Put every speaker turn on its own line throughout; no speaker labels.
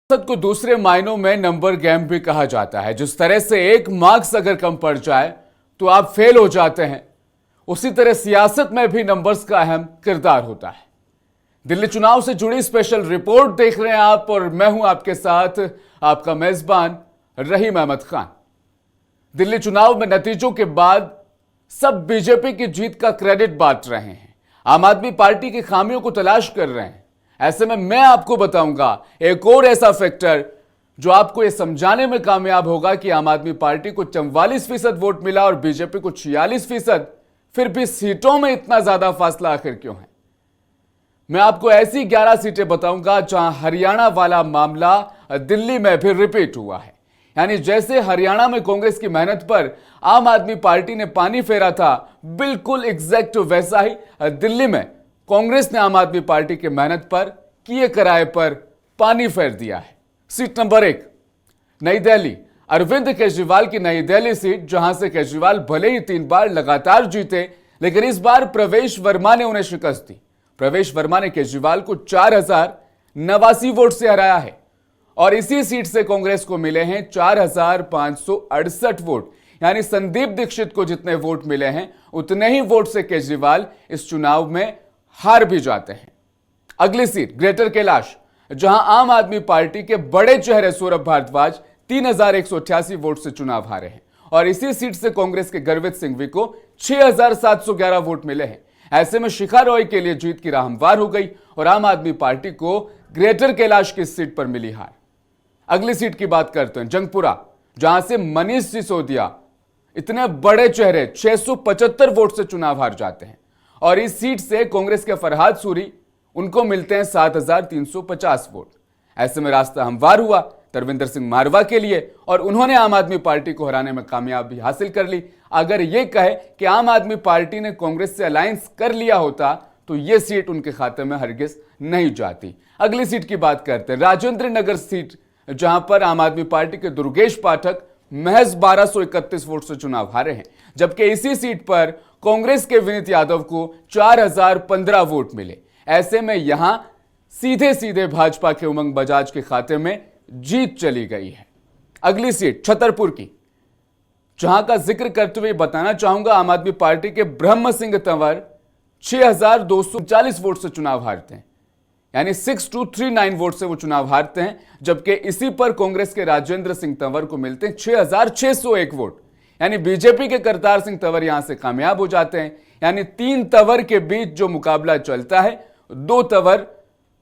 सियासत को दूसरे मायनों में नंबर गेम भी कहा जाता है। जिस तरह से एक मार्क्स अगर कम पड़ जाए तो आप फेल हो जाते हैं, उसी तरह सियासत में भी नंबर्स का अहम किरदार होता है। दिल्ली चुनाव से जुड़ी स्पेशल रिपोर्ट देख रहे हैं आप, और मैं हूं आपके साथ आपका मेजबान रहीम अहमद खान। दिल्ली चुनाव में नतीजों के बाद सब बीजेपी की जीत का क्रेडिट बांट रहे हैं, आम आदमी पार्टी की खामियों को तलाश कर रहे हैं। ऐसे में मैं आपको बताऊंगा एक और ऐसा फैक्टर जो आपको यह समझाने में कामयाब होगा कि आम आदमी पार्टी को 44% वोट मिला और बीजेपी को 46%, फिर भी सीटों में इतना ज्यादा फासला आखिर क्यों है। मैं आपको ऐसी 11 सीटें बताऊंगा जहां हरियाणा वाला मामला दिल्ली में भी रिपीट हुआ है। यानी जैसे हरियाणा में कांग्रेस की मेहनत पर आम आदमी पार्टी ने पानी फेरा था, बिल्कुल एग्जैक्ट वैसा ही दिल्ली में कांग्रेस ने आम आदमी पार्टी के मेहनत पर किए कराए पर पानी फेर दिया है। सीट नंबर 1 नई दिल्ली, अरविंद केजरीवाल की नई दिल्ली सीट, जहां से केजरीवाल भले ही 3 बार लगातार जीते, लेकिन इस बार प्रवेश वर्मा ने उन्हें शिकस्त दी। प्रवेश वर्मा ने केजरीवाल को 4089 वोट से हराया है और इसी सीट से कांग्रेस को मिले हैं 4568 वोट। यानी संदीप दीक्षित को जितने वोट मिले हैं उतने ही वोट से केजरीवाल इस चुनाव में हार भी जाते हैं। अगली सीट ग्रेटर कैलाश, जहां आम आदमी पार्टी के बड़े चेहरे सौरभ भारद्वाज 3188 वोट से चुनाव हारे हैं और इसी सीट से कांग्रेस के गर्वित सिंघवी को 6711 वोट मिले हैं। ऐसे में शिखा रॉय के लिए जीत की राह हमवार हो गई और आम आदमी पार्टी को ग्रेटर कैलाश की सीट पर मिली हार। अगली सीट की बात करते हैं, जंगपुरा, जहां से मनीष सिसोदिया, इतने बड़े चेहरे 675 वोट से चुनाव हार जाते हैं और इस सीट से कांग्रेस के फरहाद सूरी, उनको मिलते हैं 7350 वोट। ऐसे में रास्ता हमवार हुआ तरविंदर सिंह मारवा के लिए और उन्होंने आम आदमी पार्टी को हराने में कामयाबी हासिल कर ली। अगर यह कहे कि आम आदमी पार्टी ने कांग्रेस से अलायंस कर लिया होता तो यह सीट उनके खाते में हरगिज नहीं जाती। अगली सीट की बात करते हैं, राजेंद्र नगर सीट, जहां पर आम आदमी पार्टी के दुर्गेश पाठक महज 1231 वोट से चुनाव हारे हैं, जबकि इसी सीट पर कांग्रेस के विनीत यादव को 4015 वोट मिले। ऐसे में यहां सीधे सीधे भाजपा के उमंग बजाज के खाते में जीत चली गई है। अगली सीट छतरपुर की, जहां का जिक्र करते हुए बताना चाहूंगा आम आदमी पार्टी के ब्रह्म सिंह तंवर 6239 वोट से चुनाव हारते हैं, यानी 6239 वोट से वो चुनाव हारते हैं, जबकि इसी पर कांग्रेस के राजेंद्र सिंह तंवर को मिलते हैं 6601 वोट। यानी बीजेपी के करतार सिंह तंवर यहां से कामयाब हो जाते हैं। यानी 3 तंवर के बीच जो मुकाबला चलता है, 2 तंवर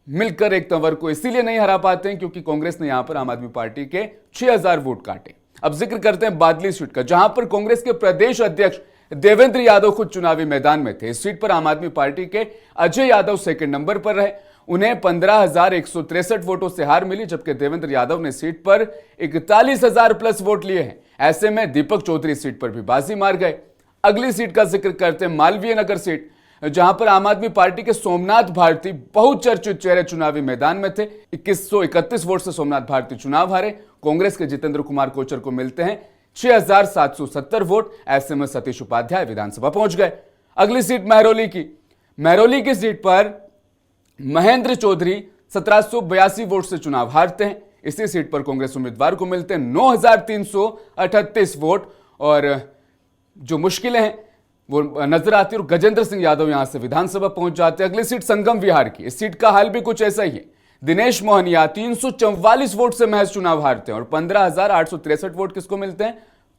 मिलकर एक तंवर को इसीलिए नहीं हरा पाते हैं क्योंकि कांग्रेस ने यहां पर आम आदमी पार्टी के 6000 वोट काटे। अब जिक्र करते हैं बादली सीट का, जहां पर कांग्रेस के प्रदेश अध्यक्ष देवेंद्र यादव खुद चुनावी मैदान में थे। इस सीट पर आम आदमी पार्टी के अजय यादव सेकंड नंबर पर रहे, उन्हें 15163 वोटों से हार मिली, जबकि देवेंद्र यादव ने सीट पर 41000 प्लस वोट लिए हैं। ऐसे में दीपक चौधरी सीट पर भी बाजी मार गए। अगली सीट का जिक्र करते हैं मालवीय नगर सीट, जहां पर आम आदमी पार्टी के सोमनाथ भारती बहुचर्चित चेहरे चुनावी मैदान में थे। 2131 वोट से सोमनाथ भारती चुनाव हारे। कांग्रेस के जितेंद्र कुमार कोचर को मिलते हैं 6770 वोट। ऐसे में सतीश उपाध्याय विधानसभा पहुंच गए। अगली सीट महरौली की, महरौली की सीट पर महेंद्र चौधरी 1782 वोट से चुनाव हारते हैं। इसी सीट पर कांग्रेस उम्मीदवार को मिलते हैं 9338 वोट और जो मुश्किलें हैं वो नजर आती है और गजेंद्र सिंह यादव यहां से विधानसभा पहुंच जाते हैं। अगली सीट संगम विहार की, इस सीट का हाल भी कुछ ऐसा ही है। दिनेश मोहनिया 344 वोट से महज चुनाव हारते हैं और 15863 वोट किसको मिलते हैं?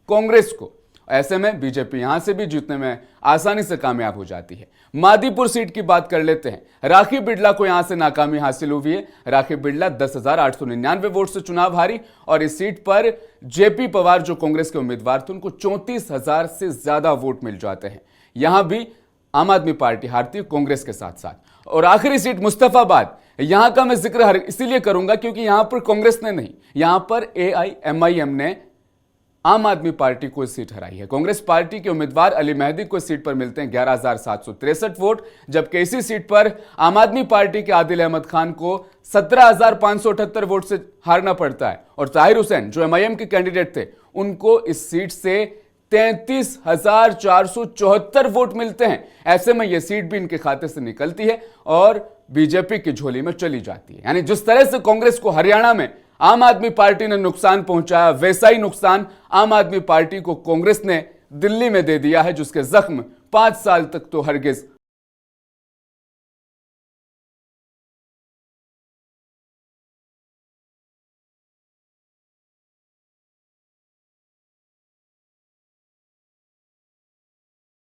कांग्रेस को। ऐसे में बीजेपी यहां से भी जीतने में आसानी से कामयाब हो जाती है। मादीपुर सीट की बात कर लेते हैं। राखी बिड़ला को यहां से नाकामी हासिल हुई है। राखी बिड़ला 10,899 वोट से चुनाव हारी और इस सीट पर जेपी पवार जो कांग्रेस के उम्मीदवार थे उनको 34,000 से ज्यादा वोट मिल जाते हैं। यहां भी आम आदमी पार्टी हारती है कांग्रेस के साथ साथ। और आखिरी सीट मुस्तफाबाद, यहां का मैं जिक्र इसीलिए करूंगा क्योंकि यहां पर कांग्रेस ने नहीं, यहां पर AIMIM ने आम आदमी पार्टी को इस सीट हराई है। कांग्रेस पार्टी के उम्मीदवार अली मेहदी को इस सीट पर मिलते हैं 11763 वोट, जबकि इसी सीट पर आम आदमी पार्टी के आदिल अहमद खान को 17578 वोट से हारना पड़ता है और ताहिर हुसैन जो MIM के कैंडिडेट थे उनको इस सीट से 33,474 वोट मिलते हैं। ऐसे में यह सीट भी इनके खाते से निकलती है और बीजेपी की झोली में चली जाती है। यानी जिस तरह से कांग्रेस को हरियाणा में आम आदमी पार्टी ने नुकसान पहुंचाया, वैसा ही नुकसान आम आदमी पार्टी को कांग्रेस ने दिल्ली में दे दिया है, जिसके जख्म 5 साल तक तो हरगिज